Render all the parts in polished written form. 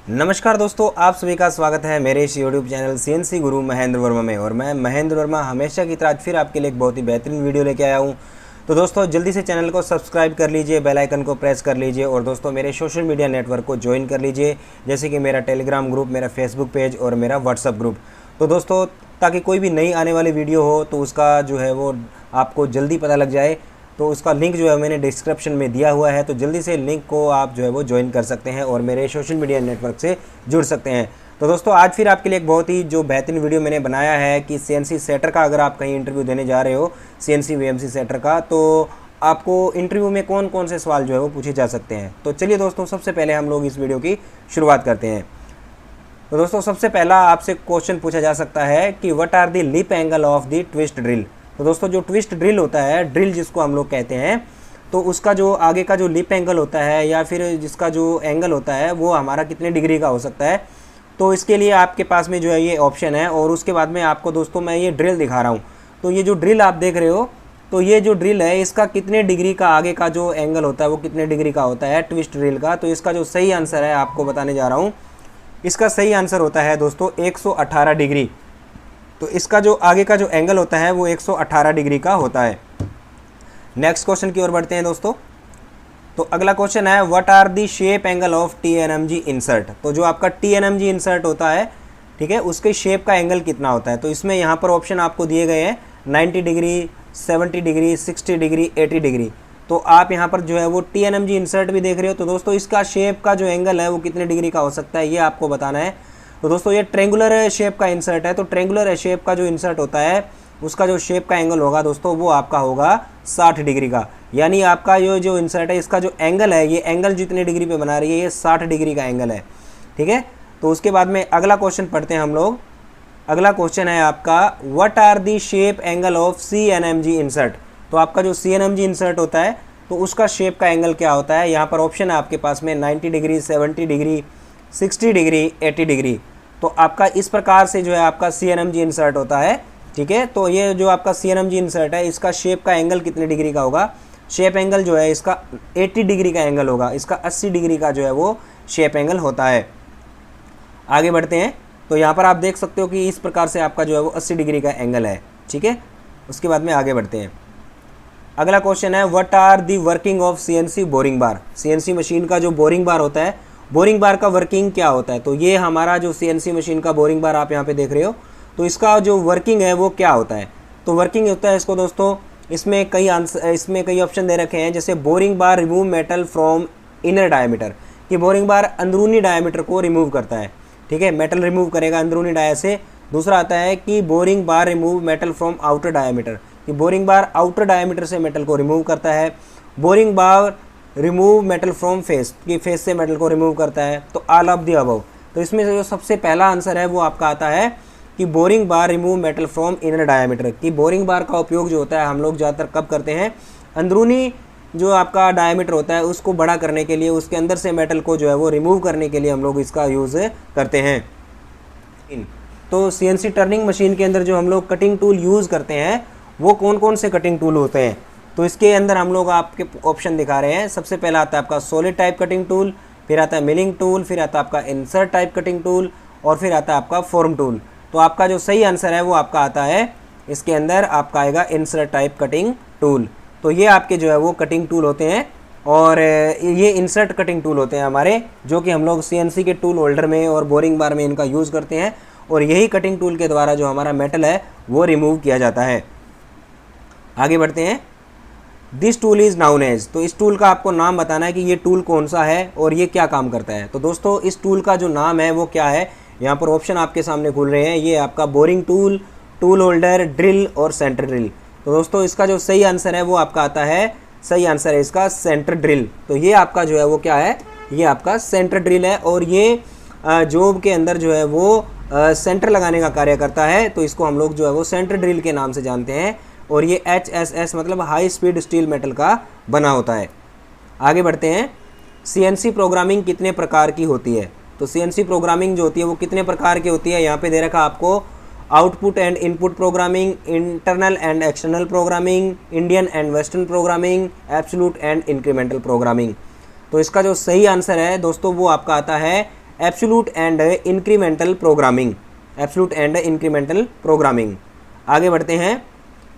नमस्कार दोस्तों, आप सभी का स्वागत है मेरे इस यूट्यूब चैनल सीएनसी गुरु महेंद्र वर्मा में। और मैं महेंद्र वर्मा हमेशा की तरह आज फिर आपके लिए एक बहुत ही बेहतरीन वीडियो लेके आया हूँ। तो दोस्तों जल्दी से चैनल को सब्सक्राइब कर लीजिए, बेल आइकन को प्रेस कर लीजिए और दोस्तों मेरे सोशल मीडिया नेटवर्क को ज्वाइन कर लीजिए, जैसे कि मेरा टेलीग्राम ग्रुप, मेरा फेसबुक पेज और मेरा व्हाट्सअप ग्रुप। तो दोस्तों ताकि कोई भी नई आने वाली वीडियो हो तो उसका जो है वो आपको जल्दी पता लग जाए, तो उसका लिंक जो है मैंने डिस्क्रिप्शन में दिया हुआ है। तो जल्दी से लिंक को आप जो है वो ज्वाइन कर सकते हैं और मेरे सोशल मीडिया नेटवर्क से जुड़ सकते हैं। तो दोस्तों आज फिर आपके लिए एक बहुत ही जो बेहतरीन वीडियो मैंने बनाया है कि सीएनसी सेटर का अगर आप कहीं इंटरव्यू देने जा रहे हो, सीएनसी वीएमसी सेटर का, तो आपको इंटरव्यू में कौन कौन से सवाल जो है वो पूछे जा सकते हैं। तो चलिए दोस्तों सबसे पहले हम लोग इस वीडियो की शुरुआत करते हैं। तो दोस्तों सबसे पहला आपसे क्वेश्चन पूछा जा सकता है कि what are the lip angle of the twist drill. तो दोस्तों जो ट्विस्ट ड्रिल होता है, ड्रिल जिसको हम लोग कहते हैं, तो उसका जो आगे का जो लिप एंगल होता है या फिर जिसका जो एंगल होता है वो हमारा कितने डिग्री का हो सकता है। तो इसके लिए आपके पास में जो है ये ऑप्शन है और उसके बाद में आपको दोस्तों मैं ये ड्रिल दिखा रहा हूँ। तो ये जो ड्रिल आप देख रहे हो, तो ये जो ड्रिल है इसका कितने डिग्री का आगे का जो एंगल होता है वो कितने डिग्री का होता है ट्विस्ट ड्रिल का। तो इसका जो सही आंसर है आपको बताने जा रहा हूँ। इसका सही आंसर होता है दोस्तों 118 डिग्री। तो इसका जो आगे का जो एंगल होता है वो 118 डिग्री का होता है। नेक्स्ट क्वेश्चन की ओर बढ़ते हैं दोस्तों। तो अगला क्वेश्चन है what are the shape angle of TNMG insert. तो जो आपका TNMG इंसर्ट होता है, ठीक है, उसके शेप का एंगल कितना होता है। तो इसमें यहाँ पर ऑप्शन आपको दिए गए हैं 90 डिग्री, 70 डिग्री, 60 डिग्री, 80 डिग्री। तो आप यहाँ पर जो है वो TNMG इंसर्ट भी देख रहे हो। तो दोस्तों इसका शेप का जो एंगल है वो कितने डिग्री का हो सकता है ये आपको बताना है। तो दोस्तों ये ट्रेंगुलर शेप का इंसर्ट है। तो ट्रेंगुलर शेप का जो इंसर्ट होता है उसका जो शेप का एंगल होगा दोस्तों वो आपका होगा 60 डिग्री का। यानी आपका ये जो इंसर्ट है इसका जो एंगल है, ये एंगल जितने डिग्री पे बना रही है ये 60 डिग्री का एंगल है, ठीक है। तो उसके बाद में अगला क्वेश्चन पढ़ते हैं हम लोग। अगला क्वेश्चन है आपका what are the shape angle of CNMG insert. तो आपका जो CNMG इंसर्ट होता है तो उसका शेप का एंगल क्या होता है। यहाँ पर ऑप्शन है आपके पास में 90 डिग्री, 70 डिग्री, 60 डिग्री, 80 डिग्री। तो आपका इस प्रकार से जो है आपका CNMG इंसर्ट होता है, ठीक है। तो ये जो आपका CNMG इंसर्ट है इसका शेप का एंगल कितने डिग्री का होगा। शेप एंगल जो है इसका 80 डिग्री का एंगल होगा। इसका 80 डिग्री का जो है वो शेप एंगल होता है। आगे बढ़ते हैं। तो यहाँ पर आप देख सकते हो कि इस प्रकार से आपका जो है वो 80 डिग्री का एंगल है, ठीक है। उसके बाद में आगे बढ़ते हैं। अगला क्वेश्चन है what are the working of CNC boring bar. CNC machine का जो बोरिंग बार होता है, बोरिंग बार का वर्किंग क्या होता है। तो ये हमारा जो CNC मशीन का बोरिंग बार आप यहाँ पे देख रहे हो, तो इसका जो वर्किंग है वो क्या होता है। तो वर्किंग होता है इसको दोस्तों, इसमें कई ऑप्शन दे रखे हैं, जैसे boring bar remove metal from inner diameter. कि बोरिंग बार अंदरूनी डायमीटर को रिमूव करता है, ठीक है, मेटल रिमूव करेगा अंदरूनी डाया से। दूसरा आता है कि boring bar remove metal from outer diameter, कि बोरिंग बार आउटर डायमीटर से मेटल को रिमूव करता है। Boring bar remove metal from face, कि फेस से मेटल को रिमूव करता है। तो ऑल ऑफ द अबव। तो इसमें से जो सबसे पहला आंसर है वो आपका आता है कि boring bar remove metal from inner diameter. कि बोरिंग बार का उपयोग जो होता है हम लोग ज़्यादातर कब करते हैं, अंदरूनी जो आपका डायमीटर होता है उसको बड़ा करने के लिए, उसके अंदर से मेटल को जो है वो रिमूव करने के लिए हम लोग इसका यूज़ करते हैं। तो CNC टर्निंग मशीन के अंदर जो हम लोग कटिंग टूल यूज़ करते हैं वो कौन कौन से कटिंग टूल होते हैं। तो इसके अंदर हम लोग आपके ऑप्शन दिखा रहे हैं। सबसे पहला आता है आपका सॉलिड टाइप कटिंग टूल, फिर आता है मिलिंग टूल, फिर आता है आपका इंसर्ट टाइप कटिंग टूल और फिर आता है आपका फॉर्म टूल। तो आपका जो सही आंसर है वो आपका आता है, इसके अंदर आपका आएगा इंसर्ट टाइप कटिंग टूल। तो ये आपके जो है वो कटिंग टूल होते हैं और ये इंसर्ट कटिंग टूल होते हैं हमारे, जो कि हम लोग CNC के टूल होल्डर में और बोरिंग बार में इनका यूज़ करते हैं और यही कटिंग टूल के द्वारा जो हमारा मेटल है वो रिमूव किया जाता है। आगे बढ़ते हैं। This tool is known as. तो इस टूल का आपको नाम बताना है कि ये टूल कौन सा है और ये क्या काम करता है। तो दोस्तों इस टूल का जो नाम है वो क्या है, यहाँ पर ऑप्शन आपके सामने खुल रहे हैं। ये आपका boring tool, tool holder, drill और सेंटर ड्रिल। तो दोस्तों इसका जो सही आंसर है वो आपका आता है, सही आंसर है इसका सेंटर ड्रिल। तो ये आपका जो है वो क्या है, ये आपका सेंटर ड्रिल है और ये जॉब के अंदर जो है वो सेंटर लगाने का कार्य करता है। तो इसको हम लोग जो है वो सेंटर ड्रिल के नाम से जानते हैं और ये HSS मतलब हाई स्पीड स्टील मेटल का बना होता है। आगे बढ़ते हैं। CNC प्रोग्रामिंग कितने प्रकार की होती है। तो CNC प्रोग्रामिंग जो होती है वो कितने प्रकार की होती है, यहाँ पे दे रखा आपको output and input programming, internal and external programming, Indian and western programming, absolute and incremental programming. तो इसका जो सही आंसर है दोस्तों वो आपका आता है absolute and incremental programming. Absolute and incremental programming. आगे बढ़ते हैं,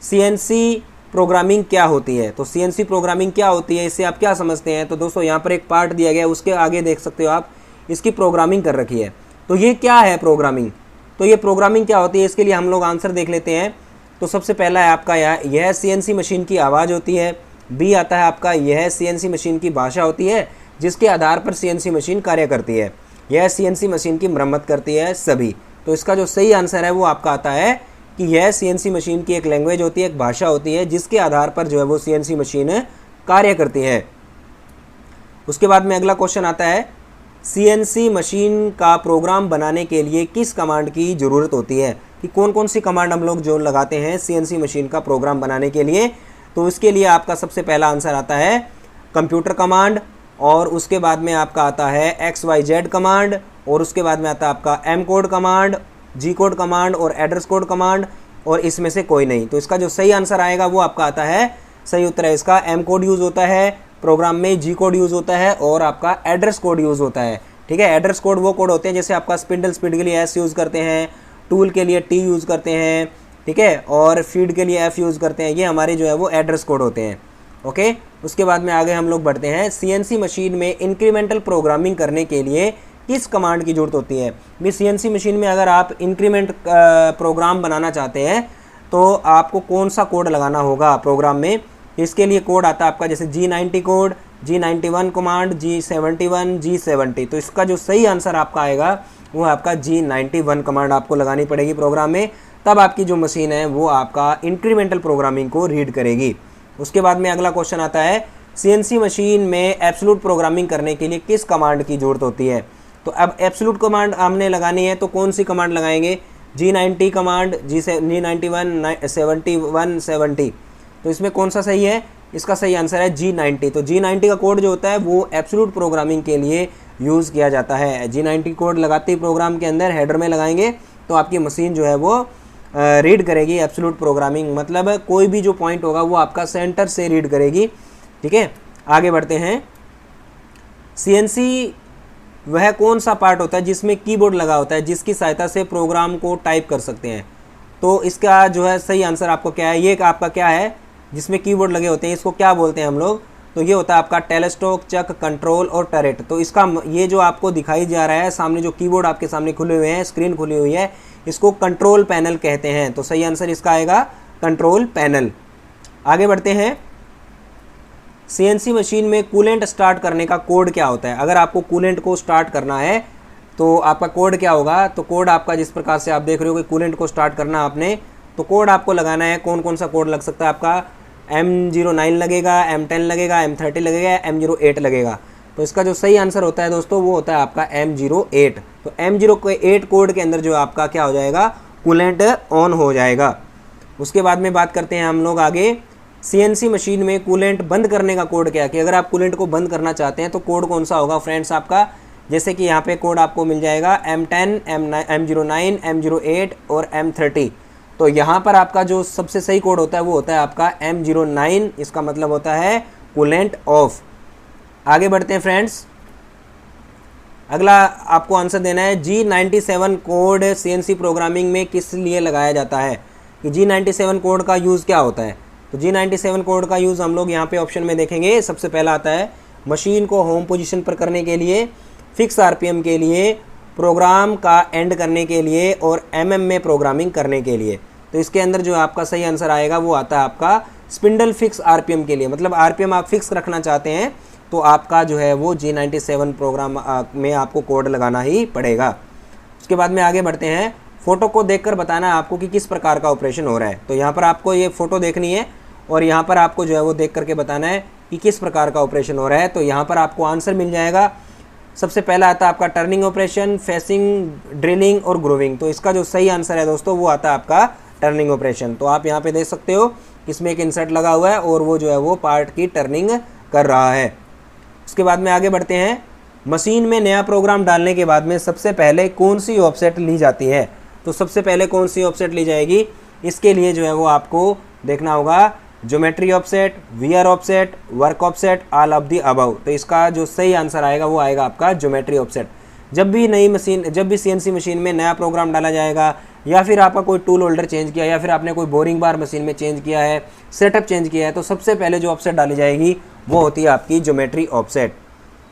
सीएनसी प्रोग्रामिंग क्या होती है। तो सीएनसी प्रोग्रामिंग क्या होती है, इससे आप क्या समझते हैं। तो दोस्तों यहाँ पर एक पार्ट दिया गया है, उसके आगे देख सकते हो आप इसकी प्रोग्रामिंग कर रखी है। तो ये क्या है प्रोग्रामिंग, तो ये प्रोग्रामिंग क्या होती है, इसके लिए हम लोग आंसर देख लेते हैं। तो सबसे पहला है आपका यह सीएनसी मशीन की आवाज़ होती है। बी आता है आपका यह सीएनसी मशीन की भाषा होती है जिसके आधार पर सीएनसी मशीन कार्य करती है। यह सीएनसी मशीन की मरम्मत करती है सभी। तो इसका जो सही आंसर है वो आपका आता है कि यह सीएनसी मशीन की एक लैंग्वेज होती है, एक भाषा होती है जिसके आधार पर जो है वो सीएनसी मशीन कार्य करती है। उसके बाद में अगला क्वेश्चन आता है, सीएनसी मशीन का प्रोग्राम बनाने के लिए किस कमांड की ज़रूरत होती है, कि कौन कौन सी कमांड हम लोग जो लगाते हैं सीएनसी मशीन का प्रोग्राम बनाने के लिए। तो इसके लिए आपका सबसे पहला आंसर आता है कंप्यूटर कमांड, और उसके बाद में आपका आता है XYZ कमांड, और उसके बाद में आता है आपका M code command, G code command और एड्रेस कोड कमांड, और इसमें से कोई नहीं। तो इसका जो सही आंसर आएगा वो आपका आता है, सही उत्तर है इसका M कोड यूज़ होता है प्रोग्राम में, G कोड यूज़ होता है और आपका एड्रेस कोड यूज़ होता है। ठीक है, एड्रेस कोड वो कोड होते हैं जैसे आपका स्पिंडल स्पीड के लिए S यूज़ करते हैं, टूल के लिए T यूज़ करते हैं, ठीक है, और फीड के लिए F यूज़ करते हैं। ये हमारे जो है वो एड्रेस कोड होते हैं। ओके, उसके बाद में आगे हम लोग बढ़ते हैं, सीएनसी मशीन में इंक्रीमेंटल प्रोग्रामिंग करने के लिए किस कमांड की ज़रूरत होती है। भी सीएनसी मशीन में अगर आप इंक्रीमेंट प्रोग्राम बनाना चाहते हैं तो आपको कौन सा कोड लगाना होगा प्रोग्राम में। इसके लिए कोड आता है आपका जैसे G90 code, G91 command, G71, G70। तो इसका जो सही आंसर आपका आएगा वो आपका G91 कमांड आपको लगानी पड़ेगी प्रोग्राम में, तब आपकी जो मशीन है वो आपका इंक्रीमेंटल प्रोग्रामिंग को रीड करेगी। उसके बाद में अगला क्वेश्चन आता है, सीएनसी मशीन में एब्सोल्यूट प्रोग्रामिंग करने के लिए किस कमांड की ज़रूरत होती है। तो अब एब्सोल्यूट कमांड हमने लगानी है तो कौन सी कमांड लगाएंगे, G90 कमांड, G91, 71, 70। तो इसमें कौन सा सही है, इसका सही आंसर है G90। तो G90 का कोड जो होता है वो एब्सोल्यूट प्रोग्रामिंग के लिए यूज़ किया जाता है। G90 कोड लगाते ही प्रोग्राम के अंदर हेडर में लगाएंगे तो आपकी मशीन जो है वो रीड करेगी एब्सोल्यूट प्रोग्रामिंग, मतलब कोई भी जो पॉइंट होगा वो आपका सेंटर से रीड करेगी। ठीक है, आगे बढ़ते हैं, सीएनसी वह कौन सा पार्ट होता है जिसमें कीबोर्ड लगा होता है जिसकी सहायता से प्रोग्राम को टाइप कर सकते हैं। तो इसका जो है सही आंसर आपको क्या है, ये आपका क्या है जिसमें कीबोर्ड लगे होते हैं, इसको क्या बोलते हैं हम लोग। तो ये होता है आपका टेलेस्टॉक, चक, कंट्रोल और टरेट। तो इसका ये जो आपको दिखाई जा रहा है सामने, जो कीबोर्ड आपके सामने खुले हुए हैं, स्क्रीन खुली हुई है, इसको कंट्रोल पैनल कहते हैं। तो सही आंसर इसका आएगा कंट्रोल पैनल। आगे बढ़ते हैं, सीएनसी मशीन में कूलेंट स्टार्ट करने का कोड क्या होता है। अगर आपको कूलेंट को स्टार्ट करना है तो आपका कोड क्या होगा। तो कोड आपका जिस प्रकार से आप देख रहे हो कि कूलेंट को स्टार्ट करना आपने, तो कोड आपको लगाना है। कौन कौन सा कोड लग सकता है आपका, M09 लगेगा, M10 लगेगा, M30 लगेगा, M08 लगेगा। तो इसका जो सही आंसर होता है दोस्तों वो होता है आपका M08। तो M08 कोड के अंदर जो आपका क्या हो जाएगा, कूलेंट ऑन हो जाएगा। उसके बाद में बात करते हैं हम लोग आगे, सीएनसी मशीन में कूलेंट बंद करने का कोड क्या है, कि अगर आप कूलेंट को बंद करना चाहते हैं तो कोड कौन सा होगा फ्रेंड्स आपका। जैसे कि यहाँ पे कोड आपको मिल जाएगा M10, M09, M08 और M30। तो यहाँ पर आपका जो सबसे सही कोड होता है वो होता है आपका M09। इसका मतलब होता है कूलेंट ऑफ। आगे बढ़ते हैं फ्रेंड्स, अगला आपको आंसर देना है, G97 कोड सीएनसी प्रोग्रामिंग में किस लिए लगाया जाता है, कि G97 कोड का यूज़ क्या होता है। तो G97 कोड का यूज़ हम लोग यहाँ पे ऑप्शन में देखेंगे। सबसे पहला आता है मशीन को होम पोजीशन पर करने के लिए, फिक्स आरपीएम के लिए, प्रोग्राम का एंड करने के लिए और MM में प्रोग्रामिंग करने के लिए। तो इसके अंदर जो आपका सही आंसर आएगा वो आता है आपका स्पिंडल फिक्स आरपीएम के लिए, मतलब आरपीएम आप फिक्स रखना चाहते हैं तो आपका जो है वो G97 प्रोग्राम में आपको कोड लगाना ही पड़ेगा। उसके बाद में आगे बढ़ते हैं, फ़ोटो को देखकर बताना है आपको कि किस प्रकार का ऑपरेशन हो रहा है। तो यहाँ पर आपको ये फ़ोटो देखनी है और यहाँ पर आपको जो है वो देख करके बताना है कि किस प्रकार का ऑपरेशन हो रहा है। तो यहाँ पर आपको आंसर मिल जाएगा। सबसे पहला आता है आपका टर्निंग ऑपरेशन, फेसिंग, ड्रिलिंग और ग्रूविंग। तो इसका जो सही आंसर है दोस्तों वो आता है आपका टर्निंग ऑपरेशन। तो आप यहाँ पे देख सकते हो इसमें एक इंसर्ट लगा हुआ है और वो जो है वो पार्ट की टर्निंग कर रहा है। उसके बाद में आगे बढ़ते हैं, मशीन में नया प्रोग्राम डालने के बाद में सबसे पहले कौन सी ऑफसेट ली जाती है। तो सबसे पहले कौन सी ऑफसेट ली जाएगी, इसके लिए जो है वो आपको देखना होगा geometry offset, VR offset, work offset, all of the above. तो इसका जो सही आंसर आएगा वो आएगा आपका ज्योमेट्री ऑफसेट। जब भी CNC मशीन में नया प्रोग्राम डाला जाएगा, या फिर आपका कोई टूल होल्डर चेंज किया, या फिर आपने कोई बोरिंग बार मशीन में चेंज किया है, सेटअप चेंज किया है, तो सबसे पहले जो ऑफसेट डाली जाएगी वो होती है आपकी ज्योमेट्री ऑफसेट।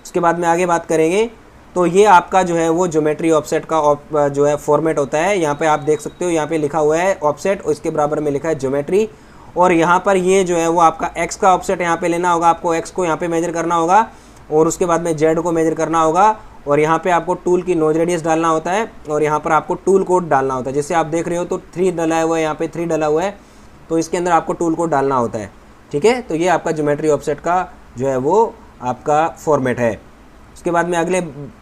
उसके बाद में आगे बात करेंगे तो ये आपका जो है वो ज्योमेट्री ऑफसेट का जो है फॉर्मेट होता है। यहाँ पे आप देख सकते हो, यहाँ पे लिखा हुआ है ऑफसेट, और इसके बराबर में लिखा है ज्योमेट्री। और यहाँ पर ये जो है वो आपका एक्स का ऑफसेट यहाँ पे लेना होगा, आपको एक्स को यहाँ पे मेजर करना होगा, और उसके बाद में जेड को मेजर करना होगा, और यहाँ पे आपको टूल की नोज रेडियस डालना होता है, और यहाँ पर आपको टूल कोड डालना होता है। जैसे आप देख रहे हो तो 3 डला हुआ है, यहाँ पे 3 डला हुआ है, तो इसके अंदर आपको टूल कोड डालना होता है। ठीक है, तो ये आपका ज्योमेट्री ऑफसेट का जो है वो आपका फॉर्मेट है। उसके बाद में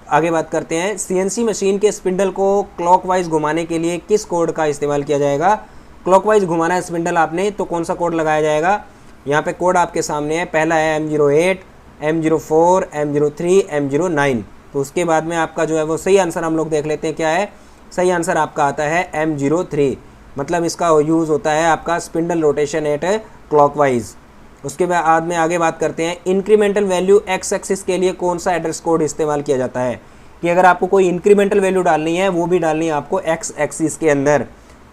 आगे बात करते हैं, CNC मशीन के स्पिंडल को क्लॉकवाइज घुमाने के लिए किस कोड का इस्तेमाल किया जाएगा। क्लॉकवाइज घुमाना है स्पिंडल आपने, तो कौन सा कोड लगाया जाएगा। यहाँ पे कोड आपके सामने है, पहला है M08, M04, M03, M09। तो उसके बाद में आपका जो है वो सही आंसर हम लोग देख लेते हैं क्या है। सही आंसर आपका आता है M03, मतलब इसका यूज़ होता है आपका स्पिंडल रोटेशन एट क्लॉकवाइज। उसके बाद में आगे बात करते हैं, इंक्रीमेंटल वैल्यू एक्स एक्सिस के लिए कौन सा एड्रेस कोड इस्तेमाल किया जाता है। कि अगर आपको कोई इंक्रीमेंटल वैल्यू डालनी है, वो भी डालनी है आपको एक्स एक्सिस के अंदर,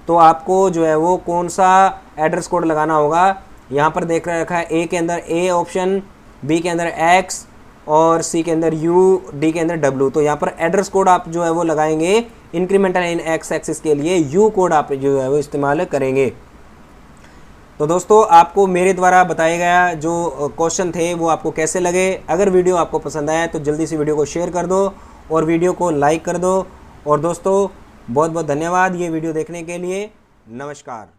तो आपको जो है वो कौन सा एड्रेस कोड लगाना होगा। यहाँ पर देख रखा है, ए के अंदर ए ऑप्शन, बी के अंदर एक्स, और सी के अंदर यू, डी के अंदर डब्ल्यू। तो यहाँ पर एड्रेस कोड आप जो है वो लगाएंगे इंक्रीमेंटल इन एक्स एक्सिस के लिए यू कोड आप जो है वो इस्तेमाल करेंगे। तो दोस्तों, आपको मेरे द्वारा बताया गया जो क्वेश्चन थे वो आपको कैसे लगे। अगर वीडियो आपको पसंद आया तो जल्दी से वीडियो को शेयर कर दो और वीडियो को लाइक कर दो। और दोस्तों, बहुत बहुत धन्यवाद ये वीडियो देखने के लिए। नमस्कार।